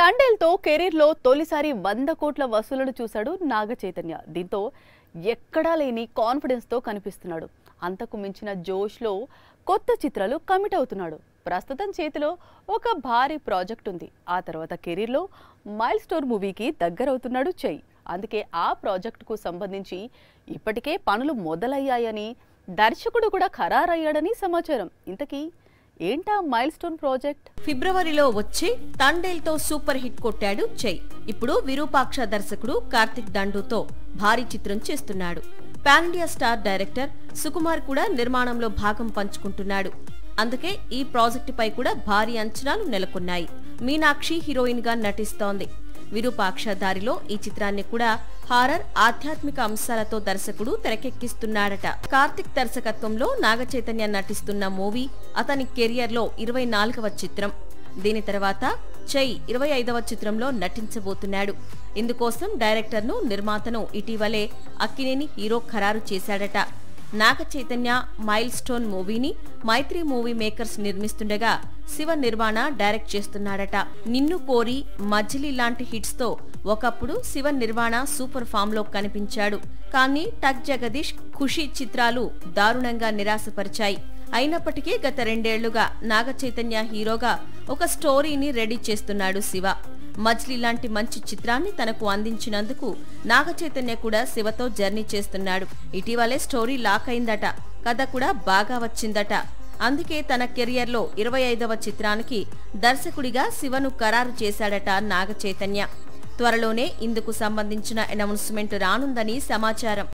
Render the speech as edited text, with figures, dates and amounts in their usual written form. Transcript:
తండేల్తో కెరీర్లో తొలిసారి 100 కోట్ల వసూళ్లను చూశాడు నాగ చైతన్య. దీంతో ఎక్కడా లేని కాన్ఫిడెన్స్తో కనిపిస్తున్నాడు. అంతకు మించిన జోష్లో కొత్త చిత్రాలు కమిట్ అవుతున్నాడు. ప్రస్తుతం చేతిలో ఒక భారీ ప్రాజెక్ట్ ఉంది. ఆ తర్వాత కెరీర్లో మైల్ స్టోన్ మూవీకి దగ్గరవుతున్నాడు చై. అందుకే ఆ ప్రాజెక్టుకు సంబంధించి ఇప్పటికే పనులు మొదలయ్యాయని, దర్శకుడు కూడా ఖరారయ్యాడని సమాచారం. ఇంతకీ ఏంటా మైల్ స్టోన్ ప్రాజెక్ట్? ఫిబ్రవరిలో వచ్చి తండేల్తో సూపర్ హిట్ కొట్టాడు చై. ఇప్పుడు విరూపాక్ష దర్శకుడు కార్తిక్ దండుతో భారీ చిత్రం చేస్తున్నాడు. Pan India star director Sukumar కూడా నిర్మాణంలో భాగం పంచుకుంటున్నాడు. అందుకే ఈ ప్రాజెక్టుపై కూడా భారీ అంచనాలు నెలకొన్నాయి. మీనాక్షి హీరోయిన్ గా నటిస్తోంది. విరూపాక్ష దారిలో ఈ చిత్రాన్ని కూడా హారర్ ఆధ్యాత్మిక అంశాలతో దర్శకుడు తెరకెక్కిస్తున్నాడట. కార్తిక్ దర్శకత్వంలో నాగ చైతన్య నటిస్తున్న మూవీ అతని కెరియర్లో 24వ చిత్రం. దీని తర్వాత చై 25వ చిత్రంలో నటించబోతున్నాడు. ఇందుకోసం డైరెక్టర్ను, నిర్మాతను ఇటీవలే అక్కినేని హీరో ఖరారు చేశాడట. నాగ చైతన్య మైల్ స్టోన్ మూవీని మైత్రి movie makers నిర్మిస్తుండగా Shiva Nirvana direct చేస్తున్నాడట. నిన్ను కోరి, మజిలీ లాంటి హిట్స్ తో ఒకప్పుడు శివ నిర్వాణ సూపర్ ఫామ్ లో కనిపించాడు. కానీ టక్ జగదీష్, ఖుషి చిత్రాలు దారుణంగా నిరాశపరిచాయి. అయినప్పటికీ గత 2 ఏళ్లుగా నాగ చైతన్య హీరోగా ఒక స్టోరీని రెడీ చేస్తున్నాడు శివ. మజిలీ లాంటి మంచి చిత్రాన్ని తనకు అందించినందుకు నాగ చైతన్య కూడా శివతో జర్నీ చేస్తున్నాడు. ఇటీవలే స్టోరీ లాక్ అయిందట. కథ కూడా బాగా వచ్చిందట. అందుకే తన కెరియర్లో 25వ చిత్రానికి దర్శకుడిగా శివను ఖరారు చేశాడట నాగ చైతన్య. త్వరలోనే ఇందుకు సంబంధించిన అనౌన్స్మెంట్ రానుందని సమాచారం.